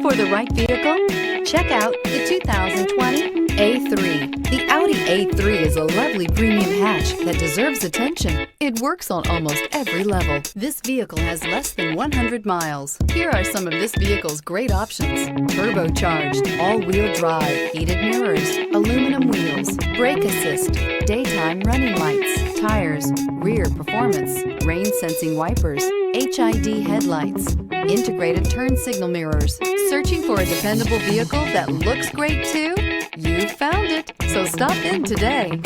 for the right vehicle? Check out the 2020 A3. The Audi A3 is a lovely premium hatch that deserves attention. It works on almost every level. This vehicle has less than 100 miles. Here are some of this vehicle's great options: turbocharged, all-wheel drive, heated mirrors, aluminum wheels, brake assist, daytime running lights, tires, rear performance, rain-sensing wipers, HID headlights, integrated turn signal mirrors. Searching for a dependable vehicle that looks great too? You found it, so stop in today.